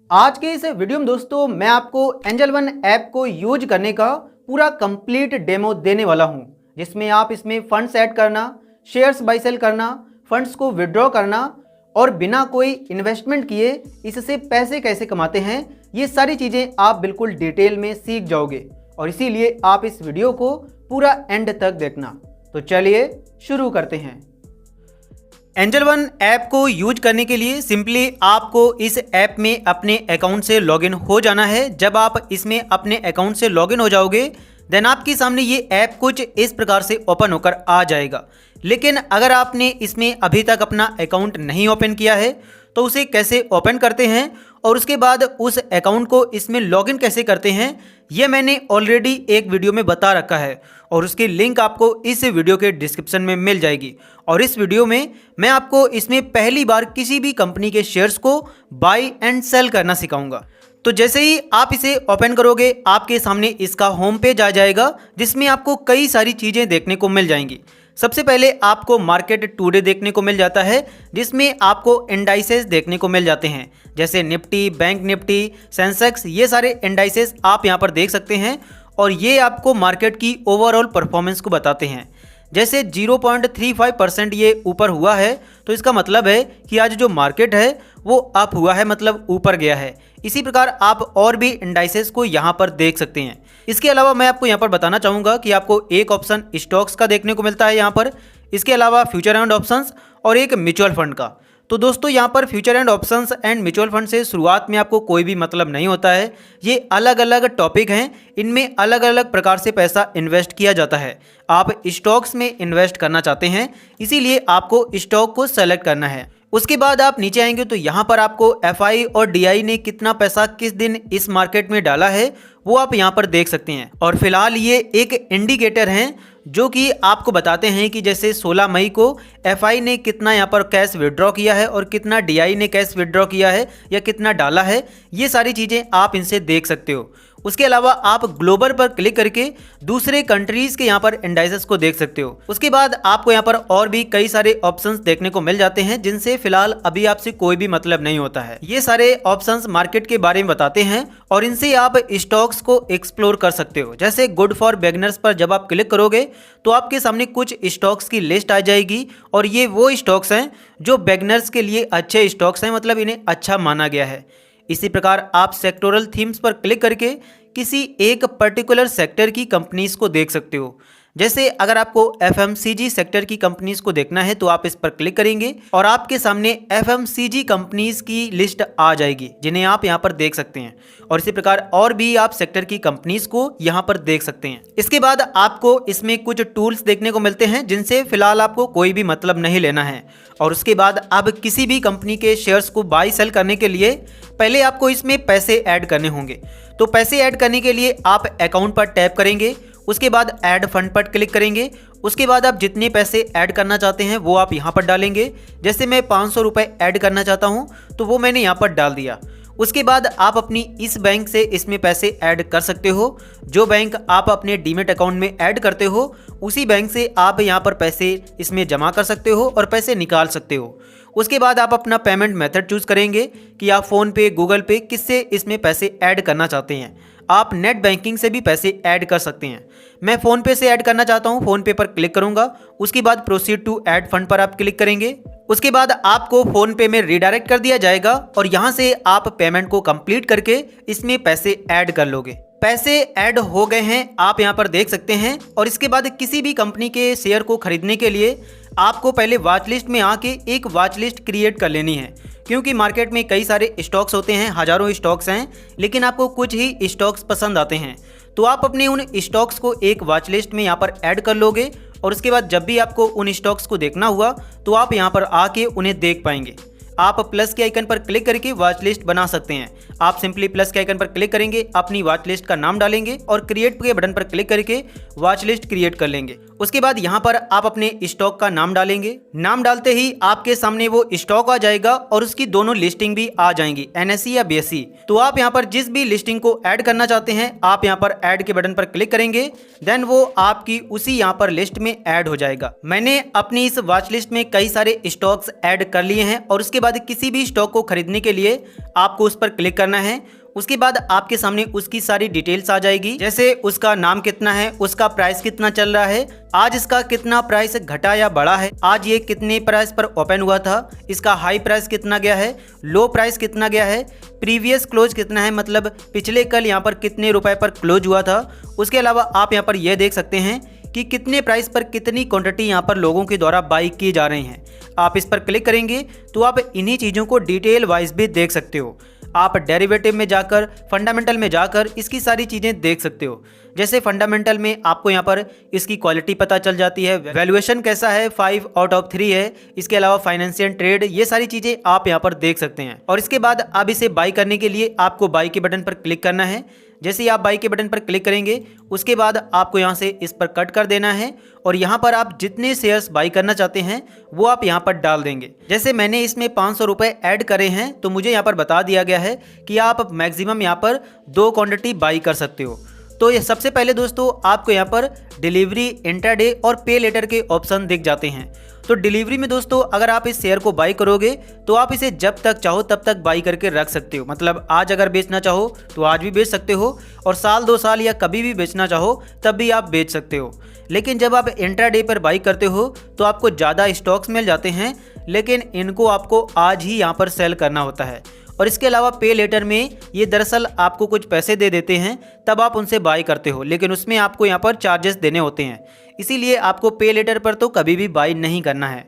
आज के इस वीडियो में दोस्तों मैं आपको एंजल वन ऐप को यूज करने का पूरा कंप्लीट डेमो देने वाला हूं, जिसमें आप इसमें फंड्स ऐड करना, शेयर्स बाई सेल करना, फंड्स को विड्रॉ करना और बिना कोई इन्वेस्टमेंट किए इससे पैसे कैसे कमाते हैं, ये सारी चीज़ें आप बिल्कुल डिटेल में सीख जाओगे। और इसीलिए आप इस वीडियो को पूरा एंड तक देखना। तो चलिए शुरू करते हैं। एंजल वन ऐप को यूज करने के लिए सिंपली आपको इस ऐप में अपने अकाउंट से लॉगिन हो जाना है। जब आप इसमें अपने अकाउंट से लॉगिन हो जाओगे देन आपके सामने ये ऐप कुछ इस प्रकार से ओपन होकर आ जाएगा। लेकिन अगर आपने इसमें अभी तक अपना अकाउंट नहीं ओपन किया है तो उसे कैसे ओपन करते हैं और उसके बाद उस अकाउंट को इसमें लॉगिन कैसे करते हैं, ये मैंने ऑलरेडी एक वीडियो में बता रखा है और उसकी लिंक आपको इस वीडियो के डिस्क्रिप्शन में मिल जाएगी। और इस वीडियो में मैं आपको इसमें पहली बार किसी भी कंपनी के शेयर्स को बाई एंड सेल करना सिखाऊंगा। तो जैसे ही आप इसे ओपन करोगे आपके सामने इसका होम पेज आ जाएगा, जिसमें आपको कई सारी चीज़ें देखने को मिल जाएंगी। सबसे पहले आपको मार्केट टुडे देखने को मिल जाता है, जिसमें आपको इंडाइसेस देखने को मिल जाते हैं, जैसे निफ्टी, बैंक निफ्टी, सेंसेक्स, ये सारे इंडाइसेस आप यहाँ पर देख सकते हैं। और ये आपको मार्केट की ओवरऑल परफॉर्मेंस को बताते हैं। जैसे 0.35% ये ऊपर हुआ है तो इसका मतलब है कि आज जो मार्केट है वो अप हुआ है, मतलब ऊपर गया है। इसी प्रकार आप और भी इंडाइसेस को यहाँ पर देख सकते हैं। इसके अलावा मैं आपको यहाँ पर बताना चाहूँगा कि आपको एक ऑप्शन स्टॉक्स का देखने को मिलता है यहाँ पर, इसके अलावा फ्यूचर एंड ऑप्शंस और एक म्यूचुअल फंड का। तो दोस्तों यहाँ पर future and options and mutual fund से शुरुआत में आपको कोई भी मतलब नहीं होता है। ये अलग अलग टॉपिक हैं, इनमें अलग अलग प्रकार से पैसा इन्वेस्ट किया जाता है। आप स्टॉक्स में इन्वेस्ट करना चाहते हैं, इसीलिए आपको स्टॉक को सेलेक्ट करना है। उसके बाद आप नीचे आएंगे तो यहाँ पर आपको एफआई और डीआई ने कितना पैसा किस दिन इस मार्केट में डाला है वो आप यहाँ पर देख सकते हैं। और फिलहाल ये एक इंडिकेटर हैं जो कि आपको बताते हैं कि जैसे 16 मई को एफआई ने कितना यहाँ पर कैश विड्रॉ किया है और कितना डीआई ने कैश विड्रॉ किया है या कितना डाला है, ये सारी चीज़ें आप इनसे देख सकते हो। उसके अलावा आप ग्लोबल पर क्लिक करके दूसरे कंट्रीज के यहाँ पर इंडाइसेस को देख सकते हो। उसके बाद आपको यहाँ पर और भी कई सारे ऑप्शंस देखने को मिल जाते हैं, जिनसे फिलहाल अभी आपसे कोई भी मतलब नहीं होता है। ये सारे ऑप्शंस मार्केट के बारे में बताते हैं और इनसे आप स्टॉक्स को एक्सप्लोर कर सकते हो। जैसे गुड फॉर बिगिनर्स पर जब आप क्लिक करोगे तो आपके सामने कुछ स्टॉक्स की लिस्ट आ जाएगी और ये वो स्टॉक्स हैं जो बिगिनर्स के लिए अच्छे स्टॉक्स हैं, मतलब इन्हें अच्छा माना गया है। इसी प्रकार आप सेक्टोरल थीम्स पर क्लिक करके किसी एक पर्टिकुलर सेक्टर की कंपनीज को देख सकते हो। जैसे अगर आपको एफएमसीजी सेक्टर की कंपनीज को देखना है तो आप इस पर क्लिक करेंगे और आपके सामने एफएमसीजी कंपनीज की लिस्ट आ जाएगी, जिन्हें आप यहां पर देख सकते हैं। और इसी प्रकार और भी आप सेक्टर की कंपनीज को यहां पर देख सकते हैं। इसके बाद आपको इसमें कुछ टूल्स देखने को मिलते हैं, जिनसे फिलहाल आपको कोई भी मतलब नहीं लेना है। और उसके बाद अब किसी भी कंपनी के शेयर्स को बाई सेल करने के लिए पहले आपको इसमें पैसे ऐड करने होंगे। तो पैसे ऐड करने के लिए आप अकाउंट पर टैप करेंगे, उसके बाद ऐड फंड पर क्लिक करेंगे। उसके बाद आप जितने पैसे ऐड करना चाहते हैं वो आप यहाँ पर डालेंगे। जैसे मैं 500 रुपये ऐड करना चाहता हूँ तो वो मैंने यहाँ पर डाल दिया। उसके बाद आप अपनी इस बैंक से इसमें पैसे ऐड कर सकते हो। जो बैंक आप अपने डीमेट अकाउंट में ऐड करते हो उसी बैंक से आप यहाँ पर पैसे इसमें जमा कर सकते हो और पैसे निकाल सकते हो। उसके बाद आप अपना पेमेंट मेथड चूज करेंगे कि आप फ़ोन पे, गूगल पे, किससे इसमें पैसे ऐड करना चाहते हैं। आप नेट बैंकिंग से भी पैसे ऐड कर सकते हैं। मैं फ़ोन पे से ऐड करना चाहता हूँ, फ़ोन पे पर क्लिक करूँगा। उसके बाद प्रोसीड टू ऐड फंड पर आप क्लिक करेंगे। उसके बाद आपको फ़ोन पे में रीडायरेक्ट कर दिया जाएगा और यहाँ से आप पेमेंट को कंप्लीट करके इसमें पैसे ऐड कर लोगे। पैसे ऐड हो गए हैं, आप यहाँ पर देख सकते हैं। और इसके बाद किसी भी कंपनी के शेयर को खरीदने के लिए आपको पहले वॉच लिस्ट में आके एक वॉच लिस्ट क्रिएट कर लेनी है, क्योंकि मार्केट में कई सारे स्टॉक्स होते हैं, हज़ारों स्टॉक्स हैं, लेकिन आपको कुछ ही स्टॉक्स पसंद आते हैं। तो आप अपने उन स्टॉक्स को एक वॉच लिस्ट में यहाँ पर ऐड कर लोगे और उसके बाद जब भी आपको उन स्टॉक्स को देखना हुआ तो आप यहाँ पर आके उन्हें देख पाएंगे। आप प्लस के आइकन पर क्लिक करके वॉच लिस्ट बना सकते हैं। आप सिंपली प्लस के आइकन पर क्लिक करेंगे, अपनी वॉच लिस्ट का नाम डालेंगे और क्रिएट के बटन पर क्लिक करके वॉच लिस्ट क्रिएट कर लेंगे। उसके बाद यहाँ पर आप अपने स्टॉक का नाम डालेंगे। नाम डालते ही आपके सामने वो स्टॉक आ जाएगा और उसकी दोनों लिस्टिंग भी आ जाएंगी, एनएसई या बीएसई। तो आप यहाँ पर जिस भी लिस्टिंग को ऐड करना चाहते हैं आप यहाँ पर ऐड के बटन पर क्लिक करेंगे, देन वो आपकी उसी यहाँ पर लिस्ट में ऐड हो जाएगा। मैंने अपनी इस वॉच लिस्ट में कई सारे स्टॉक्स ऐड कर लिए हैं और उसके बाद किसी भी स्टॉक को खरीदने के लिए आपको उस पर क्लिक करना है। उसके बाद आपके सामने उसकी सारी डिटेल्स आ जाएगी, जैसे उसका नाम कितना है, उसका प्राइस कितना चल रहा है, आज इसका कितना प्राइस घटा या बढ़ा है, आज ये कितने प्राइस पर ओपन हुआ था, इसका हाई प्राइस कितना गया है, लो प्राइस कितना गया है, प्रीवियस क्लोज कितना है, मतलब पिछले कल यहाँ पर कितने रुपए पर क्लोज हुआ था। उसके अलावा आप यहाँ पर यह देख सकते हैं कि कितने प्राइस पर कितनी क्वांटिटी यहाँ पर लोगों के द्वारा बाई की जा रही हैं। आप इस पर क्लिक करेंगे तो आप इन्हीं चीज़ों को डिटेल वाइज भी देख सकते हो। आप डेरिवेटिव में जाकर, फंडामेंटल में जाकर इसकी सारी चीज़ें देख सकते हो। जैसे फंडामेंटल में आपको यहाँ पर इसकी क्वालिटी पता चल जाती है, वैल्यूएशन कैसा है, 5/3 है। इसके अलावा फाइनेंशियल ट्रेड, ये सारी चीज़ें आप यहाँ पर देख सकते हैं। और इसके बाद अब इसे बाई करने के लिए आपको बाई के बटन पर क्लिक करना है। जैसे ही आप बाई के बटन पर क्लिक करेंगे उसके बाद आपको यहाँ से इस पर कट कर देना है और यहाँ पर आप जितने शेयर्स बाई करना चाहते हैं वो आप यहाँ पर डाल देंगे। जैसे मैंने इसमें 500 रुपये ऐड करे हैं तो मुझे यहाँ पर बता दिया गया है कि आप मैक्सिमम यहाँ पर 2 क्वांटिटी बाई कर सकते हो। तो ये सबसे पहले दोस्तों आपको यहाँ पर डिलीवरी, इंट्राडे और पे लेटर के ऑप्शन दिख जाते हैं। तो डिलीवरी में दोस्तों अगर आप इस शेयर को बाई करोगे तो आप इसे जब तक चाहो तब तक बाई करके रख सकते हो। मतलब आज अगर बेचना चाहो तो आज भी बेच सकते हो और साल 2 साल या कभी भी बेचना चाहो तब भी आप बेच सकते हो। लेकिन जब आप इंट्राडे पर बाई करते हो तो आपको ज़्यादा स्टॉक्स मिल जाते हैं, लेकिन इनको आपको आज ही यहाँ पर सेल करना होता है। और इसके अलावा पे लेटर में ये दरअसल आपको कुछ पैसे दे देते हैं तब आप उनसे बाई करते हो, लेकिन उसमें आपको यहाँ पर चार्जेस देने होते हैं। इसीलिए आपको पे लेटर पर तो कभी भी बाई नहीं करना है।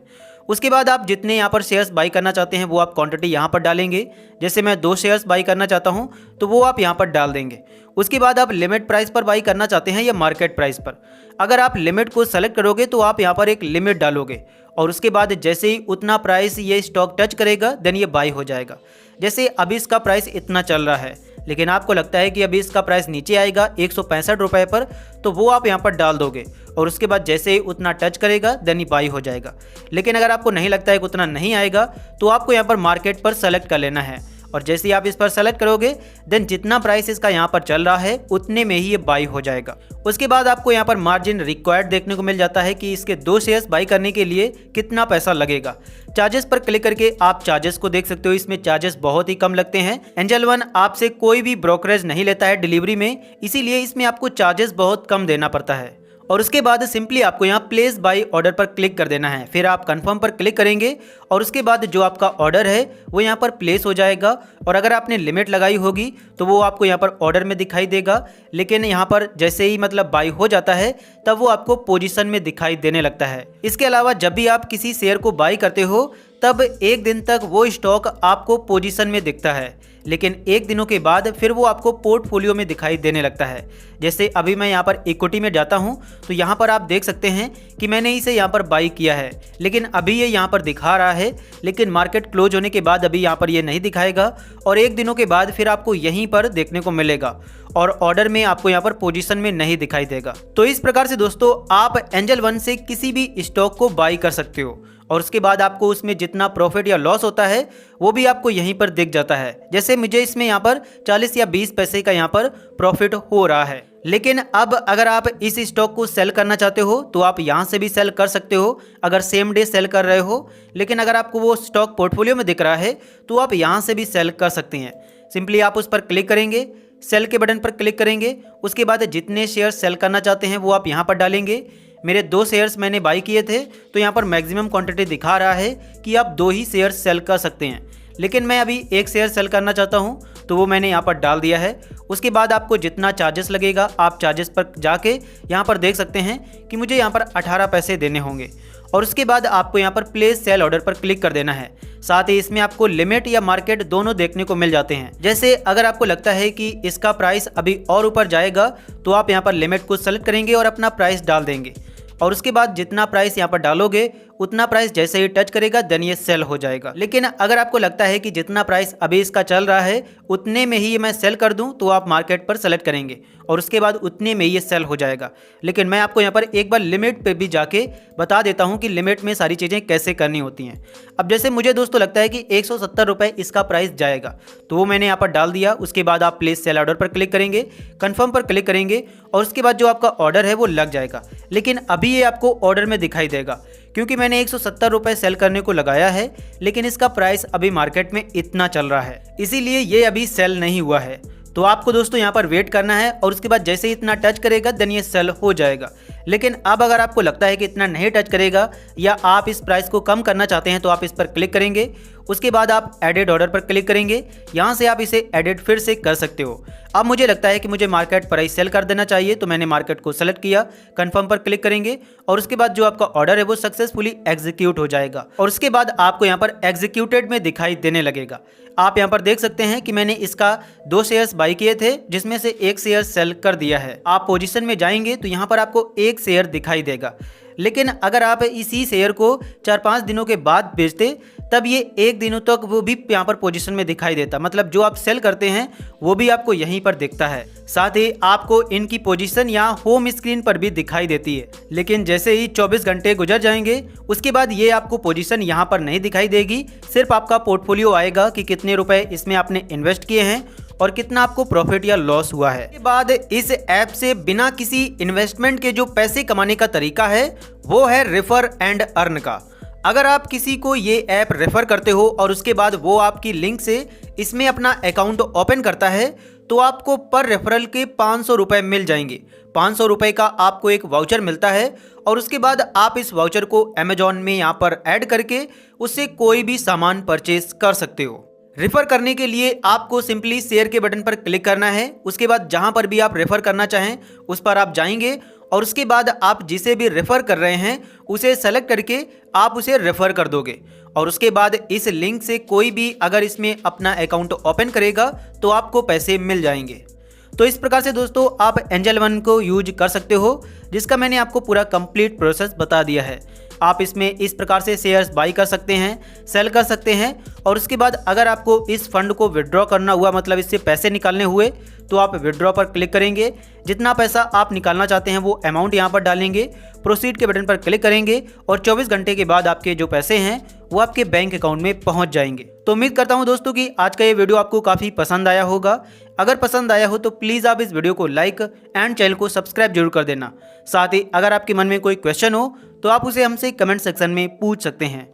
उसके बाद आप जितने यहाँ पर शेयर्स बाई करना चाहते हैं वो आप क्वांटिटी यहाँ पर डालेंगे। जैसे मैं 2 शेयर्स बाई करना चाहता हूँ तो वो आप यहाँ पर डाल देंगे। उसके बाद आप लिमिट प्राइस पर बाई करना चाहते हैं या मार्केट प्राइस पर। अगर आप लिमिट को सेलेक्ट करोगे तो आप यहाँ पर एक लिमिट डालोगे और उसके बाद जैसे ही उतना प्राइस ये स्टॉक टच करेगा देन ये बाई हो जाएगा। जैसे अभी इसका प्राइस इतना चल रहा है लेकिन आपको लगता है कि अभी इसका प्राइस नीचे आएगा 165 रुपये पर, तो वो आप यहाँ पर डाल दोगे और उसके बाद जैसे ही उतना टच करेगा देन ये बाई हो जाएगा। लेकिन अगर आपको नहीं लगता है कि उतना नहीं आएगा तो आपको यहाँ पर मार्केट पर सेलेक्ट कर लेना है और जैसे ही आप इस पर सेलेक्ट करोगे देन जितना प्राइस इसका यहाँ पर चल रहा है उतने में ही ये बाई हो जाएगा। उसके बाद आपको यहाँ पर मार्जिन रिक्वायर्ड देखने को मिल जाता है कि इसके 2 शेयर्स बाई करने के लिए कितना पैसा लगेगा। चार्जेस पर क्लिक करके आप चार्जेस को देख सकते हो। इसमें चार्जेस बहुत ही कम लगते हैं। एंजल वन आपसे कोई भी ब्रोकरेज नहीं लेता है डिलीवरी में, इसीलिए इसमें आपको चार्जेस बहुत कम देना पड़ता है। और उसके बाद सिंपली आपको यहाँ प्लेस बाई ऑर्डर पर क्लिक कर देना है। फिर आप कंफर्म पर क्लिक करेंगे और उसके बाद जो आपका ऑर्डर है वो यहाँ पर प्लेस हो जाएगा। और अगर आपने लिमिट लगाई होगी तो वो आपको यहाँ पर ऑर्डर में दिखाई देगा, लेकिन यहाँ पर जैसे ही मतलब बाई हो जाता है तब वो आपको पोजीशन में दिखाई देने लगता है। इसके अलावा जब भी आप किसी शेयर को बाई करते हो तब 1 दिन तक वो स्टॉक आपको पोजीशन में दिखता है, लेकिन 1 दिनों के बाद फिर वो आपको पोर्टफोलियो में दिखाई देने लगता है। जैसे अभी मैं यहाँ पर इक्विटी में जाता हूँ तो यहाँ पर आप देख सकते हैं कि मैंने इसे यहाँ पर बाई किया है, लेकिन अभी ये यहाँ पर दिखा रहा है, लेकिन मार्केट क्लोज होने के बाद अभी यहाँ पर ये नहीं दिखाएगा और 1 दिनों के बाद फिर आपको यहीं पर देखने को मिलेगा और ऑर्डर में आपको यहाँ पर पोजीशन में नहीं दिखाई देगा। तो इस प्रकार से दोस्तों आप एंजल वन से किसी भी स्टॉक को बाई कर सकते हो और उसके बाद आपको उसमें जितना प्रॉफिट या लॉस होता है वो भी आपको यहीं पर दिख जाता है। जैसे मुझे इसमें यहाँ पर 40 या 20 पैसे का यहाँ पर प्रॉफिट हो रहा है। लेकिन अब अगर आप इस स्टॉक को सेल करना चाहते हो तो आप यहाँ से भी सेल कर सकते हो अगर सेम डे सेल कर रहे हो, लेकिन अगर आपको वो स्टॉक पोर्टफोलियो में दिख रहा है तो आप यहाँ से भी सेल कर सकते हैं। सिंपली आप उस पर क्लिक करेंगे, सेल के बटन पर क्लिक करेंगे, उसके बाद जितने शेयर सेल करना चाहते हैं वो आप यहाँ पर डालेंगे। मेरे 2 शेयर्स मैंने बाई किए थे तो यहाँ पर मैक्सिमम क्वांटिटी दिखा रहा है कि आप 2 ही शेयर सेल कर सकते हैं, लेकिन मैं अभी 1 शेयर सेल करना चाहता हूँ तो वो मैंने यहाँ पर डाल दिया है। उसके बाद आपको जितना चार्जेस लगेगा आप चार्जेस पर जाके यहाँ पर देख सकते हैं कि मुझे यहाँ पर 18 पैसे देने होंगे और उसके बाद आपको यहाँ पर प्लेस सेल ऑर्डर पर क्लिक कर देना है। साथ ही इसमें आपको लिमिट या मार्केट दोनों देखने को मिल जाते हैं। जैसे अगर आपको लगता है कि इसका प्राइस अभी और ऊपर जाएगा तो आप यहाँ पर लिमिट को सेलेक्ट करेंगे और अपना प्राइस डाल देंगे और उसके बाद जितना प्राइस यहाँ पर डालोगे उतना प्राइस जैसे ही टच करेगा देन ये सेल हो जाएगा। लेकिन अगर आपको लगता है कि जितना प्राइस अभी इसका चल रहा है उतने में ही मैं सेल कर दूं तो आप मार्केट पर सेलेक्ट करेंगे और उसके बाद उतने में ये सेल हो जाएगा। लेकिन मैं आपको यहाँ पर एक बार लिमिट पे भी जाके बता देता हूँ कि लिमिट में सारी चीज़ें कैसे करनी होती हैं। अब जैसे मुझे दोस्तों लगता है कि 170 रुपये इसका प्राइस जाएगा तो वो मैंने यहाँ पर डाल दिया। उसके बाद आप प्लेस सेल ऑर्डर पर क्लिक करेंगे, कन्फर्म पर क्लिक करेंगे और उसके बाद जो आपका ऑर्डर है वो लग जाएगा। लेकिन अभी ये आपको ऑर्डर में दिखाई देगा क्योंकि मैंने 170 रुपये सेल करने को लगाया है, लेकिन इसका प्राइस अभी मार्केट में इतना चल रहा है, इसीलिए ये अभी सेल नहीं हुआ है। तो आपको दोस्तों यहाँ पर वेट करना है और उसके बाद जैसे ही इतना टच करेगा देन ये सेल हो जाएगा। लेकिन अब अगर आपको लगता है कि इतना नहीं टच करेगा या आप इस प्राइस को कम करना चाहते हैं तो आप इस पर क्लिक करेंगे। उसके बाद आप एडिट ऑर्डर पर क्लिक करेंगे, यहाँ से आप इसे एडिट फिर से कर सकते हो। अब मुझे लगता है कि मुझे मार्केट प्राइस सेल कर देना चाहिए, तो मैंने मार्केट को सेलेक्ट किया, कंफर्म पर क्लिक करेंगे और उसके बाद जो आपका ऑर्डर है वो सक्सेसफुली एग्जीक्यूट हो जाएगा और उसके बाद आपको यहाँ पर एग्जीक्यूटेड में दिखाई देने लगेगा। आप यहाँ पर देख सकते हैं कि मैंने इसका 2 शेयर्स बाई किए थे, जिसमें से 1 शेयर सेल कर दिया है। आप पोजीशन में जाएंगे तो यहाँ पर आपको 1 शेयर दिखाई देगा, लेकिन अगर आप इसी शेयर को 4-5 दिनों के बाद बेचते तब ये 1 दिनों तक वो भी यहाँ पर पोजीशन में दिखाई देता, मतलब जो आप सेल करते हैं वो भी आपको यहीं पर दिखता है। साथ ही आपको इनकी पोजीशन यहाँ होम स्क्रीन पर भी दिखाई देती है। लेकिन जैसे ही 24 घंटे गुजर जाएंगे उसके बाद ये आपको पोजीशन यहाँ पर नहीं दिखाई देगी, सिर्फ आपका पोर्टफोलियो आएगा कि कितने रुपए इसमें आपने इन्वेस्ट किए हैं और कितना आपको प्रॉफिट या लॉस हुआ है। इसके बाद इस ऐप से बिना किसी इन्वेस्टमेंट के जो पैसे कमाने का तरीका है वो है रेफर एंड अर्न का। अगर आप किसी को ये ऐप रेफर करते हो और उसके बाद वो आपकी लिंक से इसमें अपना अकाउंट ओपन करता है तो आपको पर रेफरल के 500 रुपये मिल जाएंगे। 500 रुपये का आपको एक वाउचर मिलता है और उसके बाद आप इस वाउचर को अमेजॉन में यहाँ पर ऐड करके उससे कोई भी सामान परचेज कर सकते हो। रेफर करने के लिए आपको सिंपली शेयर के बटन पर क्लिक करना है। उसके बाद जहां पर भी आप रेफर करना चाहें उस पर आप जाएंगे और उसके बाद आप जिसे भी रेफर कर रहे हैं उसे सेलेक्ट करके आप उसे रेफर कर दोगे और उसके बाद इस लिंक से कोई भी अगर इसमें अपना अकाउंट ओपन करेगा तो आपको पैसे मिल जाएंगे। तो इस प्रकार से दोस्तों आप एंजल वन को यूज कर सकते हो, जिसका मैंने आपको पूरा कंप्लीट प्रोसेस बता दिया है। आप इसमें इस प्रकार से शेयर्स बाई कर सकते हैं, सेल कर सकते हैं और उसके बाद अगर आपको इस फंड को विड्रॉ करना हुआ, मतलब इससे पैसे निकालने हुए, तो आप विड्रॉ पर क्लिक करेंगे। जितना पैसा आप निकालना चाहते हैं वो अमाउंट यहाँ पर डालेंगे, प्रोसीड के बटन पर क्लिक करेंगे और 24 घंटे के बाद आपके जो पैसे हैं वो आपके बैंक अकाउंट में पहुँच जाएंगे। तो उम्मीद करता हूँ दोस्तों कि आज का ये वीडियो आपको काफ़ी पसंद आया होगा। अगर पसंद आया हो तो प्लीज़ आप इस वीडियो को लाइक एंड चैनल को सब्सक्राइब जरूर कर देना। साथ ही अगर आपके मन में कोई क्वेश्चन हो तो आप उसे हमसे कमेंट सेक्शन में पूछ सकते हैं।